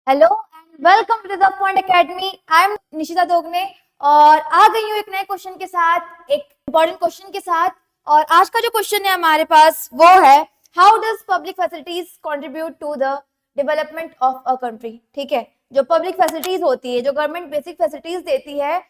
Hello and welcome to the Point Academy. I am Nishita Dogne और आ गई हूँ एक नए क्वेश्चन के साथ, एक इंपॉर्टेंट क्वेश्चन के साथ। और आज का जो क्वेश्चन है हमारे पास वो है, how does public facilities contribute to the development of a country. ठीक है, जो पब्लिक फैसिलिटीज होती है, जो गवर्नमेंट बेसिक फैसिलिटीज देती है,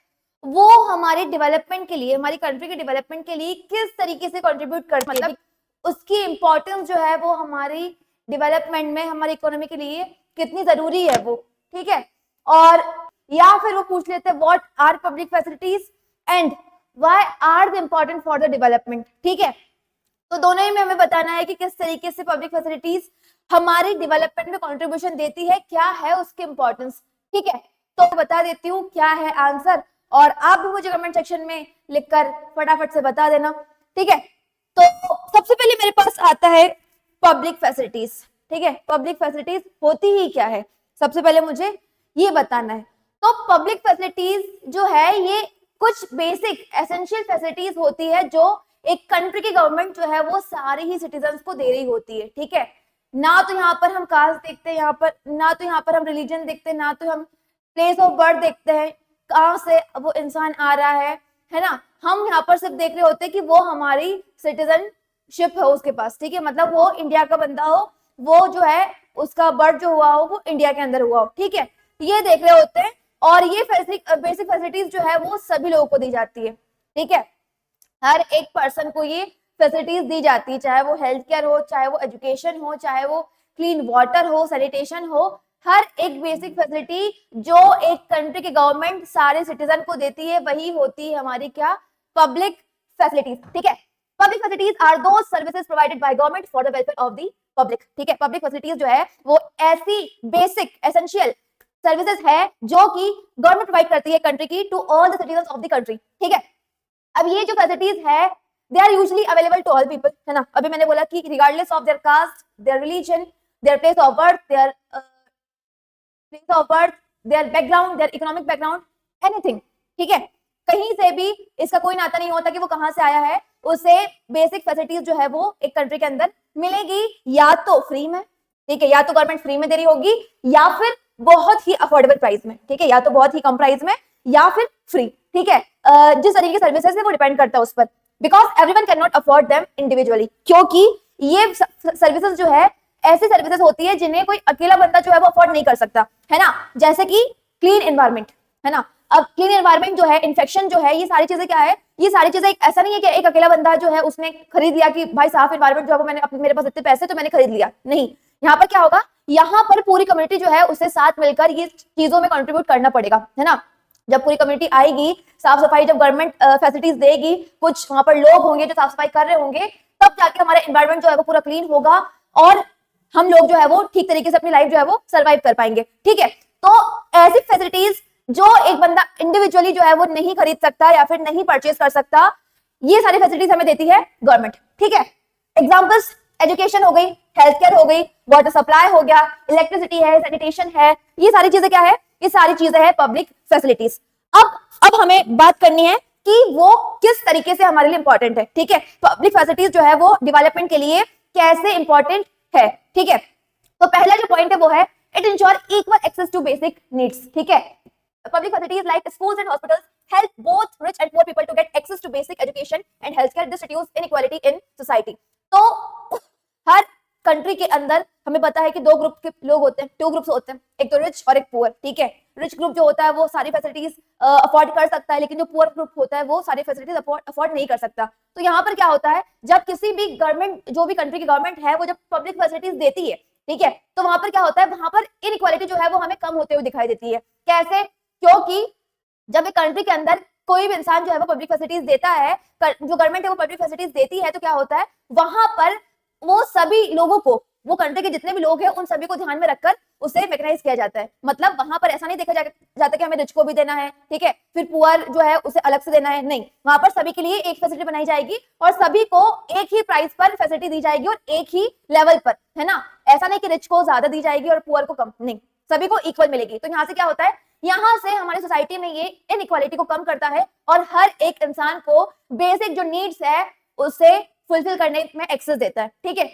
वो हमारे डेवलपमेंट के लिए, हमारी कंट्री के डेवलपमेंट के लिए किस तरीके से कंट्रीब्यूट करती है, मतलब उसकी इंपॉर्टेंस जो है वो हमारी डेवलपमेंट में, हमारी इकोनॉमी के लिए कितनी जरूरी है वो। ठीक है, और या फिर वो पूछ लेते हैं what are public facilities and why are the important for the development. ठीक है, तो दोनों ही में हमें बताना है कि किस तरीके से पब्लिक फैसिलिटीज हमारी डेवलपमेंट में कंट्रीब्यूशन देती है, क्या है उसकी इंपॉर्टेंस। ठीक है, तो बता देती हूँ क्या है आंसर, और आप भी मुझे कमेंट सेक्शन में लिखकर फटाफट से बता देना। ठीक है, तो सबसे पहले मेरे पास आता है पब्लिक फैसिलिटीज। ठीक है, पब्लिक फैसिलिटीज होती ही क्या है, सबसे पहले मुझे ये बताना है। तो पब्लिक फैसिलिटीज जो है ये कुछ बेसिक एसेंशियल फैसिलिटीज होती है जो एक कंट्री की गवर्नमेंट जो है वो सारे ही सिटीजन्स को दे रही होती है। ठीक है, ना तो यहाँ पर हम कास्ट देखते हैं, यहाँ पर ना तो यहाँ पर हम रिलीजन देखते हैं, ना तो हम प्लेस ऑफ बर्थ देखते हैं, कहाँ से वो इंसान आ रहा है ना। हम यहाँ पर सिर्फ देख रहे होते हैं कि वो हमारी सिटीजनशिप है उसके पास। ठीक है, मतलब वो इंडिया का बंदा हो, वो जो है उसका बर्थ जो हुआ हो वो इंडिया के अंदर हुआ हो। ठीक है, ये देख रहे होते हैं, और ये बेसिक फैसिलिटीज जो है वो सभी लोगों को दी जाती है। ठीक है, हर एक पर्सन को ये फैसिलिटीज दी जाती है, चाहे वो हेल्थ केयर हो, चाहे वो एजुकेशन हो, चाहे वो क्लीन वाटर हो, सैनिटेशन हो। हर एक बेसिक फैसिलिटी जो एक कंट्री की गवर्नमेंट सारे सिटीजन को देती है वही होती है हमारी क्या, पब्लिक फैसिलिटीज। ठीक है, पब्लिक फैसिलिटीज आर दो services provided by government for the welfare of the public. ठीक है, पब्लिक फैसिलिटीज जो है वो ऐसी बेसिक एसेंशियल सर्विसेज है जो कि गवर्नमेंट प्रोवाइड करती है कंट्री की to all the citizen of the country. ठीक है, अब ये जो फैसिलिटीज है they are usually available to all people, है ना। अभी मैंने बोला कि regardless of their caste, their religion, their place of birth, their background, their economic background, anything. ठीक है, कहीं से भी इसका कोई नाता नहीं होता कि वो कहाँ से आया है, उसे बेसिक फैसिलिटीज जो है वो एक कंट्री के अंदर मिलेगी, या तो फ्री में। ठीक है, या तो गवर्नमेंट फ्री में दे रही होगी, या फिर बहुत ही अफोर्डेबल प्राइस में। ठीक है, या तो बहुत ही कम प्राइस में या फिर फ्री। ठीक है, जिस तरीके की सर्विसेज है वो डिपेंड करता है उस पर, because everyone can not afford them individually, क्योंकि ये सर्विसेज जो है ऐसी सर्विसेज होती है जिन्हें कोई अकेला बंदा जो है वो अफोर्ड नहीं कर सकता, है ना। जैसे कि क्लीन एनवायरमेंट, है ना। अब क्लीन एनवायरमेंट जो है, इन्फेक्शन जो है, ये सारी चीजें क्या है, ये सारी चीजें ऐसा नहीं है कि एक अकेला बंदा जो है उसने खरीद लिया कि भाई साफ एनवायरमेंट जो है मैंने मेरे पास इतने पैसे तो मैंने खरीद लिया, नहीं। यहाँ पर क्या होगा, यहाँ पर पूरी कम्युनिटी जो है उससे साथ मिलकर ये चीजों में कंट्रीब्यूट करना पड़ेगा, है ना। जब पूरी कम्युनिटी आएगी, साफ सफाई जब गवर्नमेंट फैसिलिटीज देगी, कुछ वहां पर लोग होंगे जो साफ सफाई कर रहे होंगे, तब जाके हमारा एनवायरमेंट जो है वो पूरा क्लीन होगा और हम लोग जो है वो ठीक तरीके से अपनी लाइफ जो है वो सर्वाइव कर पाएंगे। ठीक है, तो ऐसी फैसिलिटीज जो एक बंदा इंडिविजुअली जो है वो नहीं खरीद सकता या फिर नहीं परचेज कर सकता, ये सारी फैसिलिटीज हमें देती है गवर्नमेंट। ठीक है, एग्जांपल्स एजुकेशन हो गई, हेल्थ केयर हो गई, वाटर सप्लाई हो गया, इलेक्ट्रिसिटी है, सैनिटेशन है, ये सारी चीजें क्या है, ये सारी चीजें है पब्लिक फैसिलिटीज। अब हमें बात करनी है कि वो किस तरीके से हमारे लिए इंपॉर्टेंट है। ठीक है, पब्लिक फैसिलिटीज जो है वो डेवलपमेंट के लिए कैसे इंपॉर्टेंट है। ठीक है, तो पहला जो पॉइंट है वो है, it ensure equal access to basic needs. ठीक है, public facilities like schools and hospitals help both rich and poor people to get access to basic education and healthcare. This reduce inequality in society. तो हर country के अंदर हमें पता है कि दो ग्रुप के लोग होते हैं, टू ग्रुप्स होते हैं, एक तो रिच और एक पुअर। ठीक है, रिच ग्रुप जो होता है वो सारी फैसिलिटीज अफोर्ड कर सकता है, लेकिन जो पुअर ग्रुप होता है वो सारी फैसिलिटीज अफोर्ड नहीं कर सकता। तो यहाँ पर क्या होता है, जब किसी भी गवर्नमेंट, जो भी कंट्री की गवर्नमेंट है, वो जब पब्लिक फैसिलिटीज देती है, ठीक है, तो वहां पर क्या होता है, वहां पर इनइक्वालिटी जो है वो हमें कम होते हुए दिखाई देती है। कैसे, क्योंकि जब एक कंट्री के अंदर कोई भी इंसान जो है वो पब्लिक फैसिलिटीज देता है, जो गवर्नमेंट है वो पब्लिक फैसिलिटीज देती है, तो क्या होता है, वहां पर वो सभी लोगों को, वो कंट्री के जितने भी लोग हैं उन सभी को ध्यान में रखकर उसे मैकेनाइज किया जाता है। मतलब वहां पर ऐसा नहीं देखा जाता कि हमें रिच को भी देना है, ठीक है, फिर पुअर जो है उसे अलग से देना है, नहीं। वहां पर सभी के लिए एक फैसिलिटी बनाई जाएगी और सभी को एक ही प्राइस पर फैसिलिटी दी जाएगी और एक ही लेवल पर, है ना। ऐसा नहीं कि रिच को ज्यादा दी जाएगी और पुअर को कम, नहीं, सभी को इक्वल मिलेगी। तो यहाँ से क्या होता है, यहाँ से हमारी सोसाइटी में ये इनइक्वालिटी को कम करता है और हर एक इंसान को बेसिक जो नीड्स है उसे फुलफिल करने में एक्सेस देता है। ठीक है,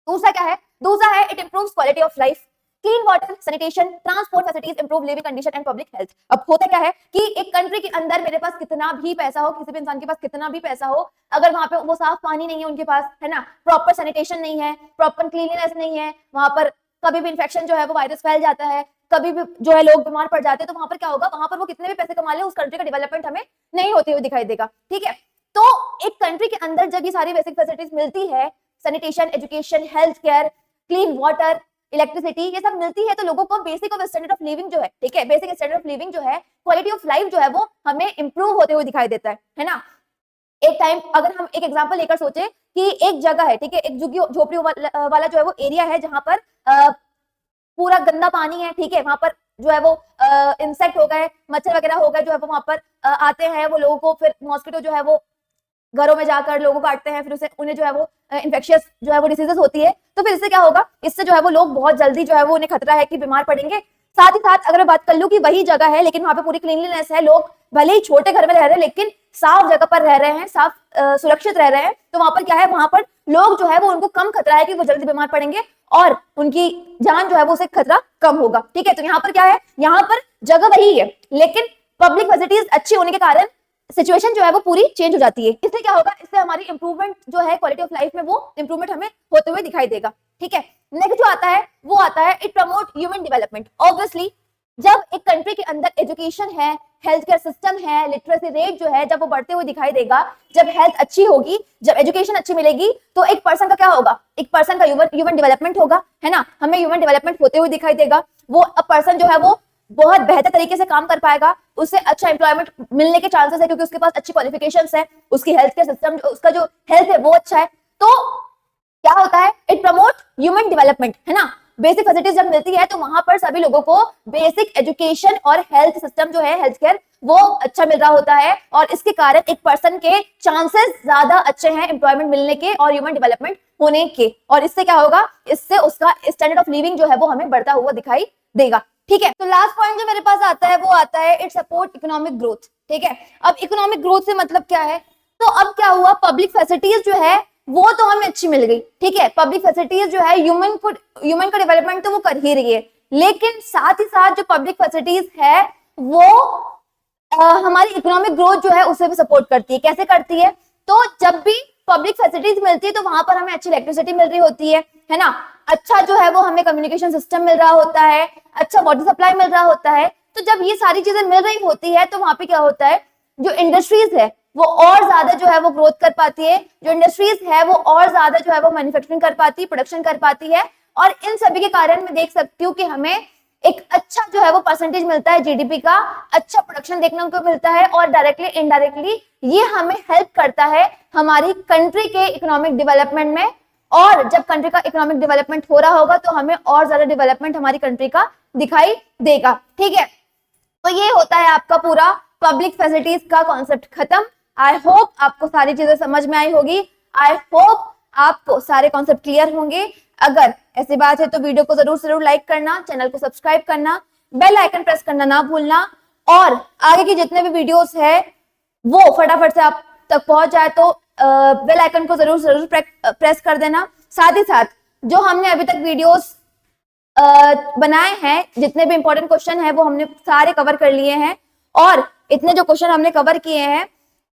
दूसरा क्या है, दूसरा है it improves quality of life. Clean water, sanitation, transport facilities, improve living condition and public health. अब होता क्या है कि एक कंट्री के अंदर मेरे पास कितना भी पैसा हो, किसी भी इंसान के पास कितना भी पैसा हो, अगर वहां पे वो साफ पानी नहीं है उनके पास, है ना, प्रॉपर सैनिटेशन नहीं है, प्रॉपर क्लीनलीनेस नहीं है, वहां पर कभी भी इन्फेक्शन जो है वो वायरस फैल जाता है, कभी भी जो है लोग बीमार पड़ जाते हैं, तो वहां पर क्या होगा, वहां पर वो कितने भी पैसे कमा ले, उस कंट्री का डेवलपमेंट हमें नहीं होते हुए दिखाई देगा। ठीक है, तो एक कंट्री के अंदर जब ये सारी बेसिक फैसिलिटीज मिलती है, sanitation, education, health care, clean water, electricity, ये सब मिलती है, तो लोगों को basic of standard of living जो है, ठीक है, बेसिक स्टैंडर्ड ऑफ लिविंग जो है, क्वालिटी ऑफ लाइफ जो है वो हमें इंप्रूव होते हुए दिखाई देता है ना। एक टाइम अगर हम एक एग्जांपल लेकर सोचे कि एक जगह है, ठीक है, एक झोपड़ी वाला जो है वो एरिया है जहां पर पूरा गंदा पानी है, ठीक है, वहां पर जो है वो इंसेक्ट हो गए, मच्छर वगैरह हो गए, जो है वो वहां पर आते हैं, वो लोगों को फिर मॉस्किटो जो है वो घरों में जाकर लोगों को काटते हैं, फिर उसे उन्हें जो है वो इन्फेक्शियस जो है वो डिसीजेस होती है, तो फिर इससे क्या होगा, इससे जो है वो लोग बहुत जल्दी जो है वो उन्हें खतरा है कि बीमार पड़ेंगे। साथ ही साथ अगर मैं बात कर लूं कि वही जगह है लेकिन वहां पे पूरी क्लीनलीनेस है, लोग भले ही छोटे घर में रह रहे हैं लेकिन साफ जगह पर रह रहे हैं, साफ सुरक्षित रह रहे हैं, तो वहां पर क्या है, वहां पर लोग जो है वो उनको कम खतरा है कि वो जल्दी बीमार पड़ेंगे और उनकी जान जो है वो उसे खतरा कम होगा। ठीक है, तो यहाँ पर क्या है, यहाँ पर जगह वही है लेकिन पब्लिक फैसिलिटीज अच्छी होने के कारण सिचुएशन जो है वो पूरी चेंज हो जाती है। इससे क्या होगा, इससे हमारी इंप्रूवमेंट जो है क्वालिटी ऑफ लाइफ में वो इंप्रूवमेंट हमें होते हुए दिखाई देगा। ठीक है, नेक्स्ट जो आता है वो आता है it promote human development. Obviously जब एक कंट्री के अंदर एजुकेशन है, हेल्थ केयर सिस्टम है, लिटरेसी रेट जो है जब वो बढ़ते हुए दिखाई देगा, जब हेल्थ अच्छी होगी, जब एजुकेशन अच्छी मिलेगी, तो एक पर्सन का क्या होगा, एक पर्सन का ह्यूमन डेवलपमेंट होगा, है ना, हमें ह्यूमन डेवलपमेंट होते हुए दिखाई देगा। वो पर्सन जो है वो बहुत बेहतर तरीके से काम कर पाएगा, उसे अच्छा एम्प्लॉयमेंट मिलने के चांसेस है क्योंकि उसके पास अच्छी क्वालिफिकेशंस है, उसकी हेल्थ केयर सिस्टम, उसका जो हेल्थ है वो अच्छा है। तो क्या होता है, इट प्रमोट ह्यूमन डेवलपमेंट, है ना। बेसिक फैसिलिटीज जब मिलती है तो वहां पर सभी लोगों को बेसिक एजुकेशन और हेल्थ सिस्टम जो है, हेल्थ केयर, वो अच्छा मिल रहा होता है और इसके कारण एक पर्सन के चांसेस ज्यादा अच्छे हैं एम्प्लॉयमेंट मिलने के और ह्यूमन डेवलपमेंट होने के, और इससे क्या होगा, इससे उसका स्टैंडर्ड ऑफ लिविंग जो है वो हमें बढ़ता हुआ दिखाई देगा। ठीक है, तो लास्ट पॉइंट जो मेरे पास आता है वो आता है इट सपोर्ट इकोनॉमिक ग्रोथ। ठीक है, अब इकोनॉमिक ग्रोथ से मतलब क्या है, तो अब क्या हुआ, पब्लिक फैसिलिटीज जो है वो तो हमें अच्छी मिल गई, ठीक है, पब्लिक फैसिलिटीज जो है ह्यूमन का डेवलपमेंट तो वो कर ही रही है, लेकिन साथ ही साथ जो पब्लिक फैसिलिटीज है वो हमारी इकोनॉमिक ग्रोथ जो है उसे भी सपोर्ट करती है। कैसे करती है, तो जब भी पब्लिक फैसिलिटीज मिलती है तो वहां पर हमें अच्छी इलेक्ट्रिसिटी मिल रही होती है ना, अच्छा जो है वो हमें कम्युनिकेशन सिस्टम मिल रहा होता है, अच्छा वाटर सप्लाई मिल रहा होता है। तो जब ये सारी चीजें मिल रही होती है तो वहां पे क्या होता है, जो इंडस्ट्रीज है वो और ज्यादा जो है वो ग्रोथ कर पाती है, जो इंडस्ट्रीज है वो और ज्यादा जो है वो मैन्युफैक्चरिंग कर पाती है, प्रोडक्शन कर पाती है, और इन सभी के कारण मैं देख सकती हूँ कि हमें एक अच्छा जो है वो परसेंटेज मिलता है जीडीपी का, अच्छा प्रोडक्शन देखने को मिलता है और डायरेक्टली इनडायरेक्टली ये हमें हेल्प करता है हमारी कंट्री के इकोनॉमिक डेवलपमेंट में, और जब कंट्री का इकोनॉमिक डेवलपमेंट हो रहा होगा तो हमें और ज्यादा डेवलपमेंट हमारी कंट्री का दिखाई देगा। ठीक है, तो ये होता है आपका पूरा पब्लिक फैसिलिटीज का कॉन्सेप्ट खत्म। आई होप आपको सारी चीजें समझ में आई होगी, आई होप आपको सारे कॉन्सेप्ट क्लियर होंगे। अगर ऐसी बात है तो वीडियो को जरूर लाइक करना, चैनल को सब्सक्राइब करना, बेल आइकन प्रेस करना ना भूलना, और आगे की जितने भी वीडियोस है वो फटाफट से आप तक पहुंच जाए तो बेल आइकन को जरूर प्रेस कर देना। साथ ही साथ जो हमने अभी तक वीडियोस बनाए हैं, जितने भी इंपॉर्टेंट क्वेश्चन है वो हमने सारे कवर कर लिए हैं, और इतने जो क्वेश्चन हमने कवर किए हैं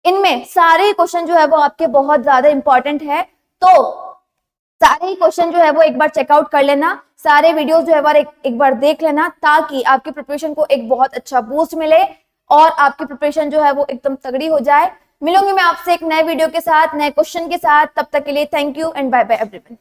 इनमें सारे क्वेश्चन जो है वो आपके बहुत ज्यादा इंपॉर्टेंट है, तो सारे ही क्वेश्चन जो है वो एक बार चेकआउट कर लेना, सारे वीडियोस जो है एक बार देख लेना, ताकि आपकी प्रिपरेशन को एक बहुत अच्छा बूस्ट मिले और आपकी प्रिपरेशन जो है वो एकदम तगड़ी हो जाए। मिलूंगी मैं आपसे एक नए वीडियो के साथ, नए क्वेश्चन के साथ, तब तक के लिए thank you and bye bye everyone.